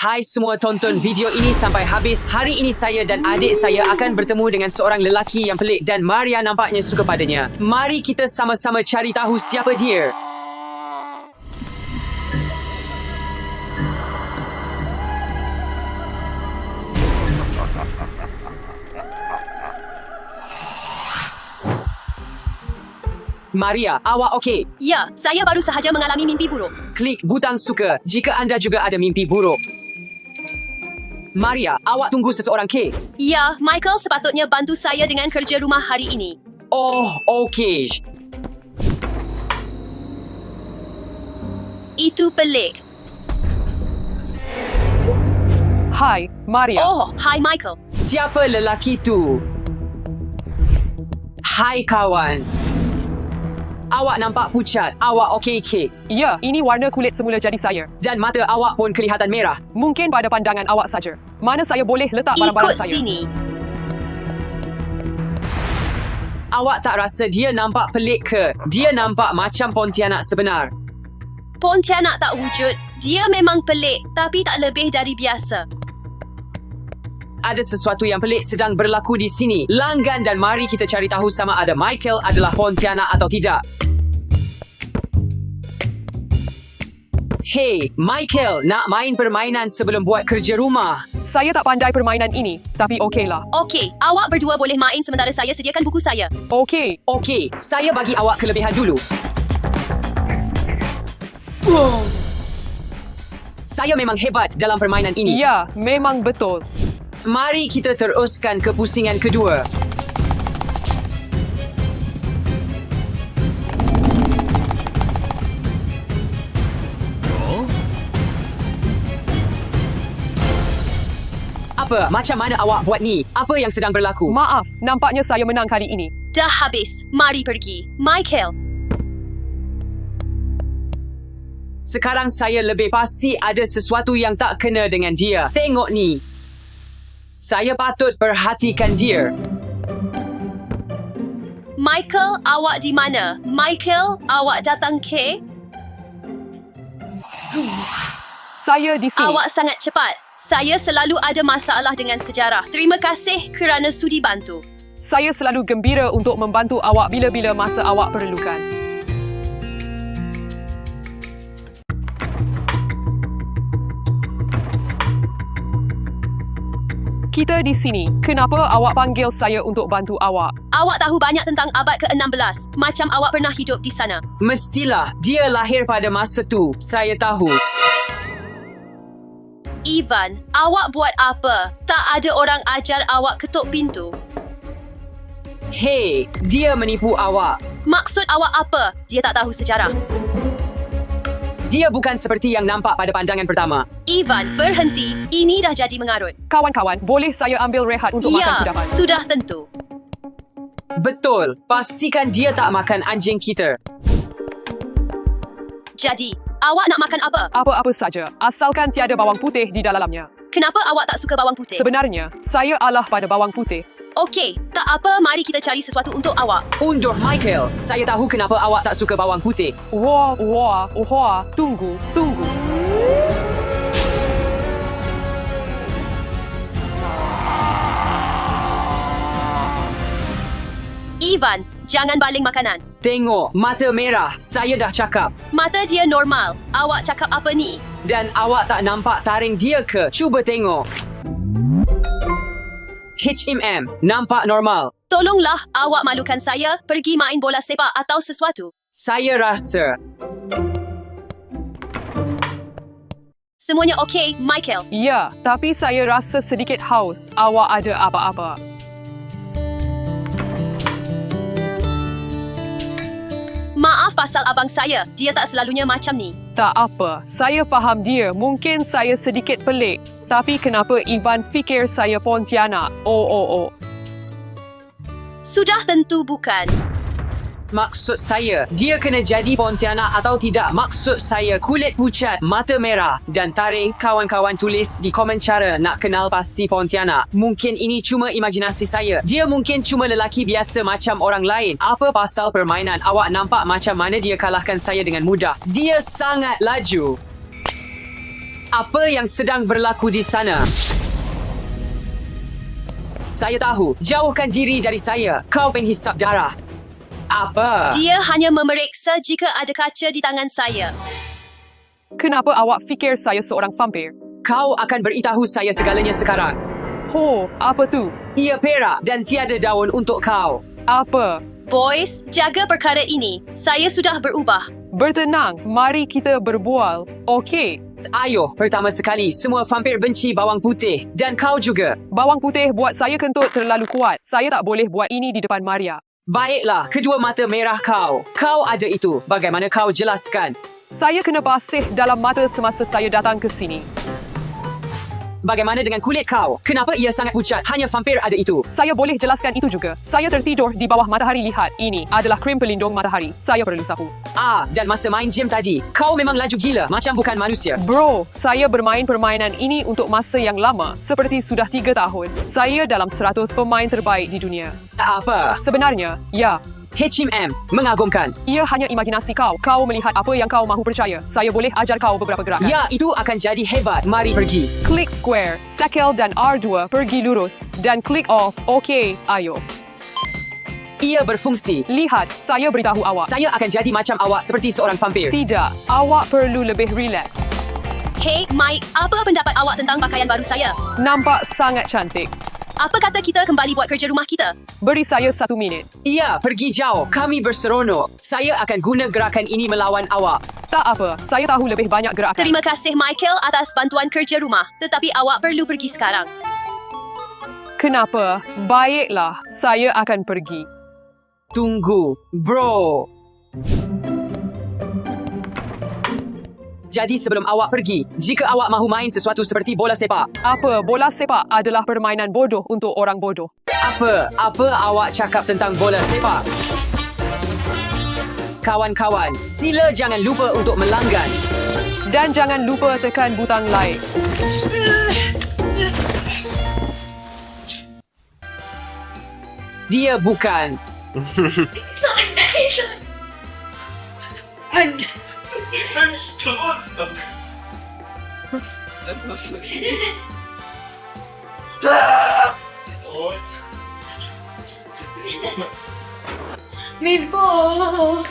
Hai semua, tonton video ini sampai habis. Hari ini saya dan adik saya akan bertemu dengan seorang lelaki yang pelik dan Maria nampaknya suka padanya. Mari kita sama-sama cari tahu siapa dia. Maria, awak okey? Ya, saya baru sahaja mengalami mimpi buruk. Klik butang suka jika anda juga ada mimpi buruk. Maria, awak tunggu seseorang ke? Ya, Michael sepatutnya bantu saya dengan kerja rumah hari ini. Oh, okey. Itu pelik. Hai, Maria. Oh, hai Michael. Siapa lelaki tu? Hai kawan. Awak nampak pucat. Awak okey ke? Ya, ini warna kulit semula jadi saya. Dan mata awak pun kelihatan merah. Mungkin pada pandangan awak saja. Mana saya boleh letak Ikut barang-barang saya? sini. Awak tak rasa dia nampak pelik ke? Dia nampak macam Pontianak sebenar. Pontianak tak wujud. Dia memang pelik, tapi tak lebih dari biasa. Ada sesuatu yang pelik sedang berlaku di sini. Langgan dan mari kita cari tahu sama ada Michael adalah Pontianak atau tidak. Hey, Michael, nak main permainan sebelum buat kerja rumah? Saya tak pandai permainan ini, tapi okeylah. Okey, awak berdua boleh main sementara saya sediakan buku saya. Okey. Okey, saya bagi awak kelebihan dulu. Saya memang hebat dalam permainan ini. Ya, memang betul. Mari kita teruskan ke pusingan kedua. Apa? Macam mana awak buat ni? Apa yang sedang berlaku? Maaf, nampaknya saya menang kali ini. Dah habis. Mari pergi. Michael. Sekarang saya lebih pasti ada sesuatu yang tak kena dengan dia. Tengok ni. Saya patut perhatikan dia. Michael, awak di mana? Michael, awak datang ke? Saya di sini. Awak sangat cepat. Saya selalu ada masalah dengan sejarah. Terima kasih kerana sudi bantu. Saya selalu gembira untuk membantu awak bila-bila masa awak perlukan. Kita di sini. Kenapa awak panggil saya untuk bantu awak? Awak tahu banyak tentang abad ke-16. Macam awak pernah hidup di sana. Mestilah dia lahir pada masa tu. Saya tahu. Ivan, awak buat apa? Tak ada orang ajar awak ketuk pintu. Hey, dia menipu awak. Maksud awak apa? Dia tak tahu sejarah. Dia bukan seperti yang nampak pada pandangan pertama. Ivan, berhenti. Ini dah jadi mengarut. Kawan-kawan, boleh saya ambil rehat untuk makan Ya, kudapan? sudah tentu. Betul. Pastikan dia tak makan anjing kita. Jadi, awak nak makan apa? Apa-apa saja, asalkan tiada bawang putih di dalamnya. Kenapa awak tak suka bawang putih? Sebenarnya, saya alah pada bawang putih. Okey, tak apa, mari kita cari sesuatu untuk awak. Undur Michael. Saya tahu kenapa awak tak suka bawang putih. Wah, tunggu. Ivan, jangan baling makanan. Tengok, mata merah. Saya dah cakap. Mata dia normal. Awak cakap apa ni? Dan awak tak nampak taring dia ke? Cuba tengok. Nampak normal. Tolonglah, awak malukan saya. Pergi main bola sepak atau sesuatu. Saya rasa. Semuanya okey, Michael. Ya, tapi saya rasa sedikit haus. Awak ada apa-apa? Maaf pasal abang saya. Dia tak selalunya macam ni. Tak apa, saya faham dia. Mungkin saya sedikit pelik. Tapi kenapa Ivan fikir saya Pontianak? Oh. Sudah tentu bukan. Maksud saya, dia kena jadi Pontianak atau tidak. Maksud saya, kulit pucat, mata merah dan taring. Kawan-kawan tulis di komen cara nak kenal pasti Pontianak. Mungkin ini cuma imajinasi saya. Dia mungkin cuma lelaki biasa macam orang lain. Apa pasal permainan? Awak nampak macam mana dia kalahkan saya dengan mudah. Dia sangat laju. Apa yang sedang berlaku di sana? Saya tahu. Jauhkan diri dari saya. Kau penghisap darah. Apa? Dia hanya memeriksa jika ada kaca di tangan saya. Kenapa awak fikir saya seorang vampir? Kau akan beritahu saya segalanya sekarang. Ho, apa tu? Ia perak dan tiada daun untuk kau. Apa? Boys, jaga perkara ini. Saya sudah berubah. Bertenang, mari kita berbual. Okey. Ayuh, pertama sekali, semua vampir benci bawang putih. Dan kau juga. Bawang putih buat saya kentut terlalu kuat. Saya tak boleh buat ini di depan Maria. Baiklah, kedua mata merah kau. Kau ada itu. Bagaimana kau jelaskan? Saya kena basih dalam mata semasa saya datang ke sini. Bagaimana dengan kulit kau? Kenapa ia sangat pucat? Hanya vampir ada itu. Saya boleh jelaskan itu juga. Saya tertidur di bawah matahari. Lihat, ini adalah krim pelindung matahari. Saya perlu sapu. Dan masa main gym tadi, kau memang laju gila, macam bukan manusia. Bro, saya bermain permainan ini untuk masa yang lama, seperti sudah 3 tahun. Saya dalam 100 pemain terbaik di dunia. Apa? Sebenarnya, ya. H&M, mengagumkan. Ia hanya imajinasi kau. Kau melihat apa yang kau mahu percaya. Saya boleh ajar kau beberapa gerakan. Ya, itu akan jadi hebat. Mari pergi. Klik square, sekel dan R2 pergi lurus. Dan klik off. Okey, ayo. Ia berfungsi. Lihat, saya beritahu awak. Saya akan jadi macam awak seperti seorang vampir. Tidak, awak perlu lebih rileks. Hey, Mike, apa pendapat awak tentang pakaian baru saya? Nampak sangat cantik. Apa kata kita kembali buat kerja rumah kita? Beri saya 1 minit. Ia pergi jauh. Kami berseronok. Saya akan guna gerakan ini melawan awak. Tak apa, saya tahu lebih banyak gerakan. Terima kasih Michael atas bantuan kerja rumah. Tetapi awak perlu pergi sekarang. Kenapa? Baiklah, saya akan pergi. Tunggu, bro. Jadi sebelum awak pergi, jika awak mahu main sesuatu seperti bola sepak. Apa? Bola sepak adalah permainan bodoh untuk orang bodoh. Apa awak cakap tentang bola sepak? Kawan-kawan, sila jangan lupa untuk melanggan. Dan jangan lupa tekan butang like. Dia bukan. Meatball.